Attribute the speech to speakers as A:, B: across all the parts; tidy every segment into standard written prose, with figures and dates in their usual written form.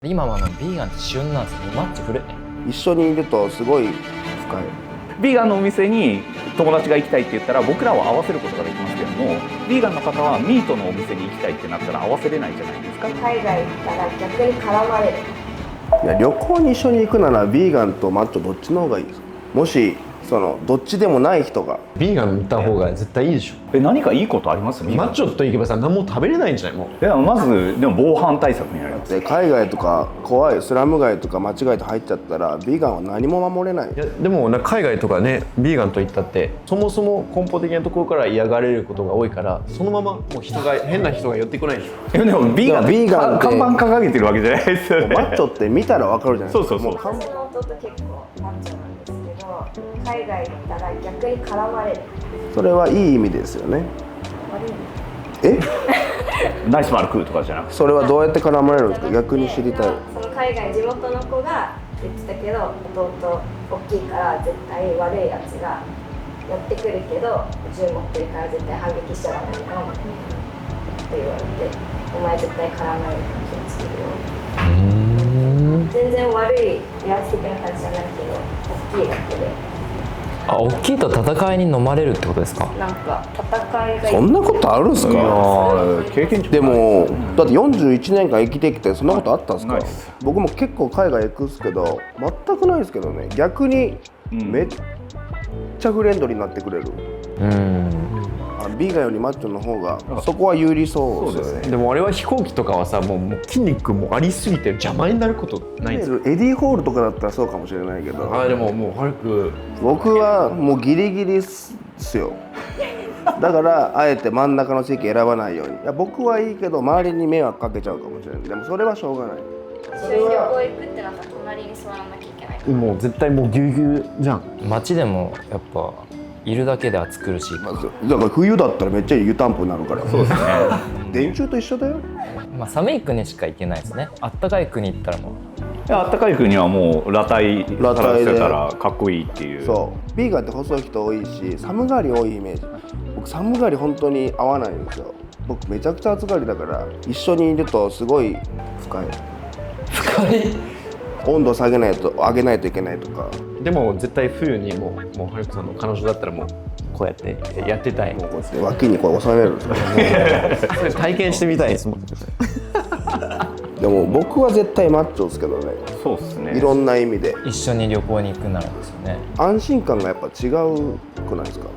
A: 今はビーガンって旬なんですよ。マッチ古い。
B: 一緒にいるとすごい深い。
C: ビーガンのお店に友達が行きたいって言ったら僕らは合わせることができますけども、ビーガンの方はミートのお店に行きたいってなったら合わせれないじゃないですか。
D: 海外行ったら逆に絡まれる。
B: いや、旅行に一緒に行くならビーガンとマッチョどっちの方がいいですか？もしどっちでもない人が。
E: ビーガン行った方が絶対いいでしょ。
C: 何かいいことあります？
E: マッチョと行けばさ、何も食べれないんじゃない？もう
C: いや、まずでも防犯対策になります。
B: で海外とか怖いスラム街とか間違えて入っちゃったらビーガンは何も守れない。
E: いやでも海外とかね、ビーガンといったってそもそも根本的なところから嫌がられることが多いから、そのままもう変な人が寄ってこないでしょ。
C: いやでもビーガンって看板掲げてるわけじゃないですよね。
B: マッチョって見たら分かるじゃないですか。
C: そう
D: 私の弟結構マッチョなんですけど、海外行ったら逆に絡まれる。
B: それはいい意味ですよね。
D: 悪い。
B: え
C: ナイスマルクーとかじゃなくて、
B: それはどうやって絡まれるんですか？逆に知りたい。
D: その海外地元の子が言ってたけど、弟大きいから絶対悪いやつが寄ってくるけど銃持ってるから絶対反撃しちゃダメだよって言われて、お前絶対絡まれるから気をつけるよ。全然悪いやつ的な感じじゃないけど大きいだけで。
A: 大きいと戦いに飲まれるってことですか？
D: なんか戦いが
B: そんなことあるんですか？
C: 経験値
B: でもだって41年間生きてきてそんなことあったんですか？
C: ないです。
B: 僕も結構海外行くんですけど全くないですけどね。逆にめっちゃフレンドリーになってくれる。ビーガンよりマッチョの方がそこは有利そうですよね。
E: でも俺は飛行機とかはさ、もう筋肉もありすぎて邪魔になることないんですか？
B: エディホールとかだったらそうかもしれないけど、
E: でももう早く
B: 僕はもうギリギリっすよ。だからあえて真ん中の席選ばないように。いや僕はいいけど周りに迷惑かけちゃうかもしれない。でもそれはしょうがない。
D: 一緒に旅行行くってなったら隣に座らなきゃいけない。
E: もう絶対もうぎゅうぎゅうじゃん。
A: 街でもやっぱいるだけで暑苦しい。
B: だから冬だったらめっちゃ湯たんぽになるから。そうですね。電柱と一緒だよ。
A: 寒い国しか行けないですね。あったかい国行ったらもう。
C: あったかい国はもう裸体
B: で
C: してたらかっこいいっていう。
B: そうビーガンって細い人多いし寒がり多いイメージ。僕寒がり本当に合わないんですよ。僕めちゃくちゃ暑がりだから一緒にいるとすごい深い温度下げないと上げないといけないとか。
E: でも絶対冬にもうハルクさんの彼女だったらもうこうやってやってたい。
B: もうこうやって脇にこう収めるんですよ。
E: それ体験してみたいですもん。
B: でも僕は絶対マッチョですけどね。
C: そうですね。
B: いろんな意味で
A: 一緒に旅行に行くならですよね。
B: 安心感がやっぱ違うくないですか？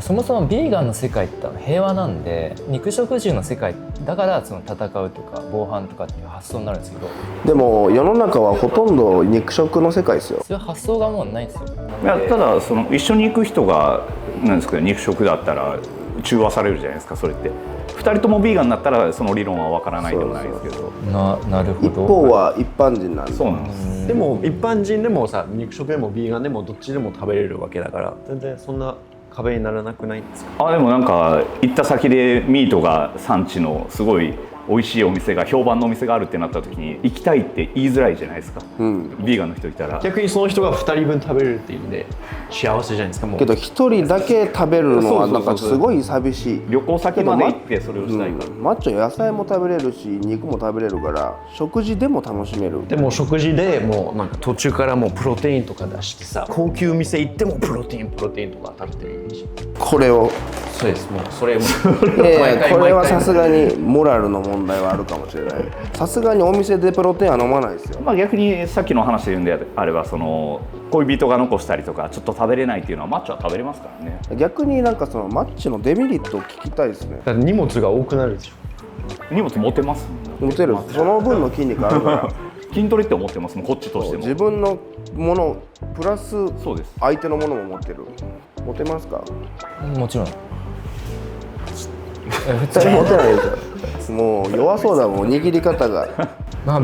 A: そもそもビーガンの世界って平和なんで、肉食獣の世界だから戦うとか防犯とかっていう発想になるんですけど、
B: でも世の中はほとんど肉食の世界ですよ。
A: そういう発想がもうないんですよ。
C: いやただ一緒に行く人がなんですか、肉食だったら中和されるじゃないですか。それって2人ともビーガンになったらその理論は分からないでもないですけど。
A: なるほど。
B: 一方は一般人なんで。
C: そうなんです。
E: でも一般人でもさ、肉食でもビーガンでもどっちでも食べれるわけだから、全然そんな壁にならなくないんですか？
C: でもなんか行った先でミートが産地のすごい美味しいお店が評判のお店があるってなった時に行きたいって言いづらいじゃないですか。ビーガンの人いたら
E: 逆にその人が2人分食べれるっていう意味で幸せじゃないですか。もう
B: けど一人だけ食べるのはなんかすごい寂しい。
C: 旅行先まで行ってそれをしたいから。
B: マッチョ野菜も食べれるし肉も食べれるから食事でも楽しめる。
E: でも食事でもうなんか途中からもうプロテインとか出してさ、高級店行ってもプロテインとか食べてるし。
B: これを
E: そうです。もうそれも
B: いやいやこれはさすがにモラルの問題はあるかもしれない。さすがにお店でプロテインは飲まないですよ。
C: 逆にさっきの話で言うんであれば恋人が残したりとかちょっと食べれないっていうのはマッチョは食べれますからね。
B: 逆になんかマッチのデメリットを聞きたいですね。
E: だって荷物が多くなるでしょ。
C: 荷物持てます。
B: 持てる。その分の筋肉あるから
C: 筋トレって思ってますもん、こっちとしても。
B: 自分のものプラス
C: そうです。
B: 相手のものも持ってる。持てますか？
A: もちろん。
B: 普通に持てないですよ。もう弱そうだもん握り方が。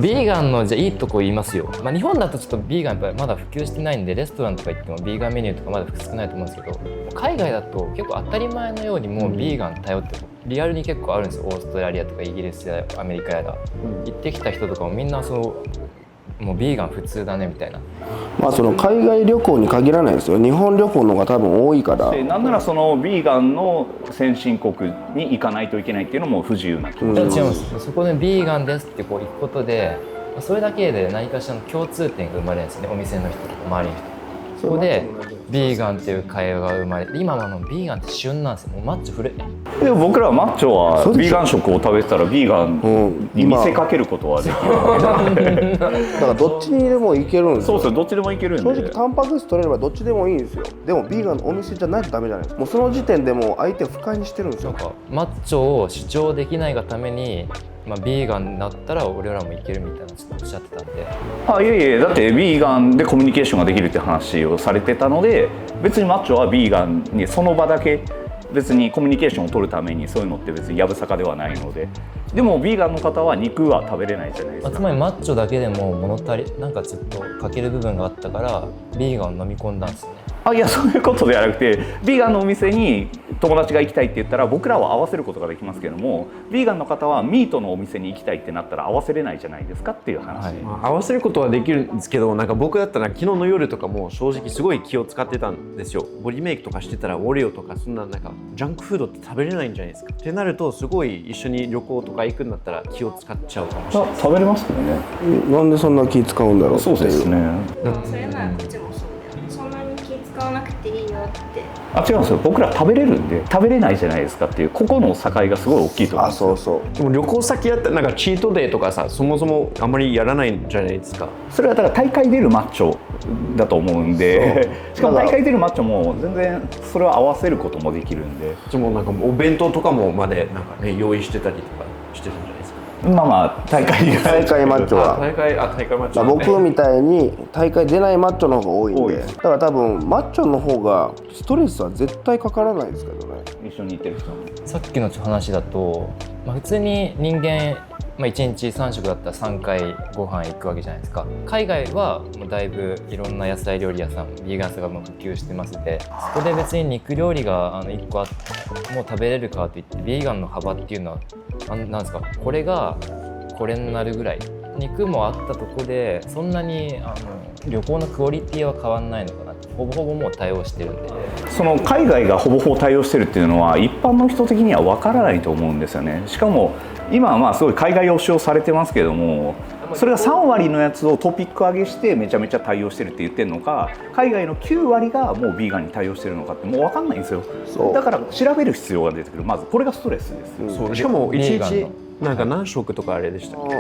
A: ビーガンのじゃあいいとこ言いますよ。日本だとちょっとビーガンやっぱりまだ普及してないんで、レストランとか行ってもビーガンメニューとかまだ少ないと思うんですけど、海外だと結構当たり前のようにもうビーガン頼ってリアルに結構あるんですよ。オーストラリアとかイギリスやアメリカやら、行ってきた人とかもみんなもうビーガン普通だねみたいな。
B: まあその海外旅行に限らないですよ。日本旅行の方が多分多いから。
C: でなんならそのビーガンの先進国に行かないといけないっていうのも不自由な気持ち。
A: 違います。そこでビーガンですってこう行くことで、それだけで何かしらの共通点が生まれるんですね。お店の人とか周りの人。そこでビーガンっていう会話が生まれて、今はビーガンって旬なんですよ。もうマッチョ古い。
C: でも僕らはマッチョは
B: そうでしょ
C: ビーガン食を食べてたらビーガンに見せかけることはできるわけなんで、
B: だからどっちにでも行けるんですよ。
C: そうですよ、どっちでもいけるんで。
B: 正直タンパク質取れればどっちでもいいんですよ。でもビーガンのお店じゃないとダメじゃないですか。もうその時点でもう相手を不快にしてるんですよ。
A: なんかマッチョを主張できないがために、ビーガンになったら俺らもいけるみたいなちょっとおっしゃってたんで。
C: いやいや、だってビーガンでコミュニケーションができるって話をされてたので、別にマッチョはビーガンにその場だけ別にコミュニケーションを取るためにそういうのって別にやぶさかではないので。でもビーガンの方は肉は食べれないじゃないですか。
A: つまりマッチョだけでも物足りなんかちょっと欠ける部分があったからビーガンを飲み込んだんですよね。
C: いや、そういうことではなくて、ビーガンのお店に友達が行きたいって言ったら僕らは合わせることができますけども、ビーガンの方はミートのお店に行きたいってなったら合わせれないじゃないですかっていう話、
E: 合わせることはできるんですけど、なんか僕だったら昨日の夜とかも正直すごい気を使ってたんですよ。ボディメイクとかしてたらオレオとかそんななんかジャンクフードって食べれないんじゃないですかってなると、すごい一緒に旅行とか行くんだったら気を使っちゃうかもしれない。
C: 食べれますけどね。
B: なんでそんな気使うんだろうっていう。
C: そうですね。
F: それならこっちもそうだよ。そんなに気使わなくていいよって。
C: 違うんですよ。僕ら食べれるんで食べれないじゃないですかっていう、ここの境がすごい大きいと思うんですよ。
B: そうそう。
E: でも旅行先やったらなんかチートデーとかさ、そもそもあんまりやらないんじゃないですか。
C: それはだから大会出るマッチョだと思うんで、しかも大会出るマッチョも全然それを合わせることもできるんで、
E: でもなんかお弁当とかもまでなんかね用意してたりとかしてるんじゃないですか。
C: 大会
B: マッチョは
E: 大会マッチョ、ね、
B: 僕みたいに大会出ないマッチョの方が多いんで、だから多分マッチョの方がストレスは絶対かからないですけどね。
C: 一緒に行ってる人も
A: さっきの話だと、普通に人間、1日3食だったら3回ご飯行くわけじゃないですか。海外はもうだいぶいろんな野菜料理屋さん、ビーガンさがもう普及してますので、そこで別に肉料理が1個あってもう食べれるかといってビーガンの幅っていうのはなんですか、これがこれになるぐらい肉もあったところでそんなに旅行のクオリティは変わんないのかなって。ほぼほぼもう対応してるんで、
C: その海外がほぼほぼ対応してるっていうのは一般の人的には分からないと思うんですよね。しかも今はすごい海外推しをされてますけども、それが3割のやつをトピック上げしてめちゃめちゃ対応してるって言ってるのか、海外の9割がもうビーガンに対応してるのかってもう分かんないんですよ。だから調べる必要が出てくる。まずこれがストレスです。
E: そう、しかも1日
A: ビーガンの
E: なんか何食とかあれでしたっけ。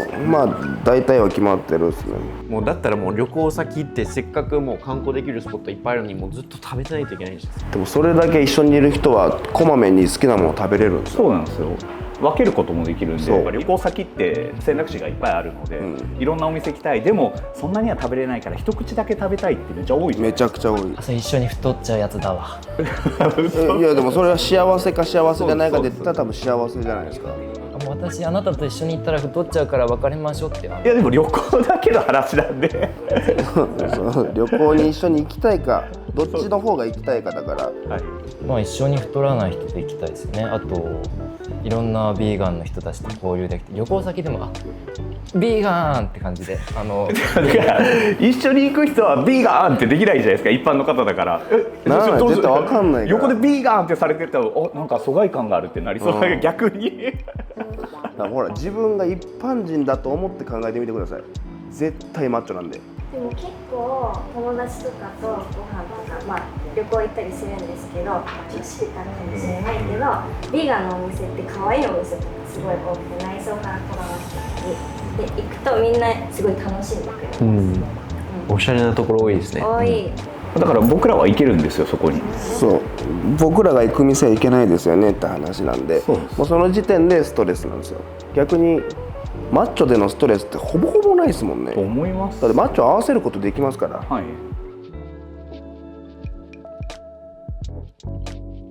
B: 大体は決まってるっすね。
E: もうだったらもう旅行先行ってせっかくもう観光できるスポットいっぱいあるのにもうずっと食べてないといけないんですよ。
B: でもそれだけ一緒にいる人はこまめに好きなものを食べれるんですよ。
C: そうなんですよ。分けることもできるんで、
B: そう
C: 旅行先って選択肢がいっぱいあるので、いろんなお店行きたい。でもそんなには食べれないから一口だけ食べたいってめっちゃ多い。
B: めちゃくちゃ多い。
A: それ一緒に太っちゃうやつだわ。
B: いやでもそれは幸せか幸せじゃないかで言ったら多分幸せじゃないですか。
A: もう私あなたと一緒に行ったら太っちゃうから別れましょうって。
C: いやでも旅行だけの話なんで
B: そう旅行に一緒に行きたいかどっちの方が行きたいかだから、
A: 一緒に太らない人と行きたいですね。あといろんなビーガンの人たちと交流できて、旅行先でもビーガンって感じで
C: だから一緒に行く人はビーガンってできないじゃないですか、一般の方だから。
B: 絶対わかんないから。
C: 横でビーガンってされてたらなんか疎外感があるってなりそうだけど、逆に
B: ほら自分が一般人だと思って考えてみてください。絶対マッチョなんで。
D: でも結構友達とかとご飯とか、旅行行ったりするんですけど、女子かもしれないけど、ビーガンのお店って可愛いお店とかすごい多くて、内装からこだわってたりで行くとみんなすごい楽しんでくれる。
E: おしゃれなところ多いですね。
D: 多い。
C: だから僕らは行けるんですよ、そこに。
B: そう僕らが行く店は行けないですよねって話なんで、もうその時点でストレスなんですよ。逆にマッチョでのストレスってほぼほぼないですもんね。
C: と思います。
B: だってマッチョ合わせることできますから。
C: はい。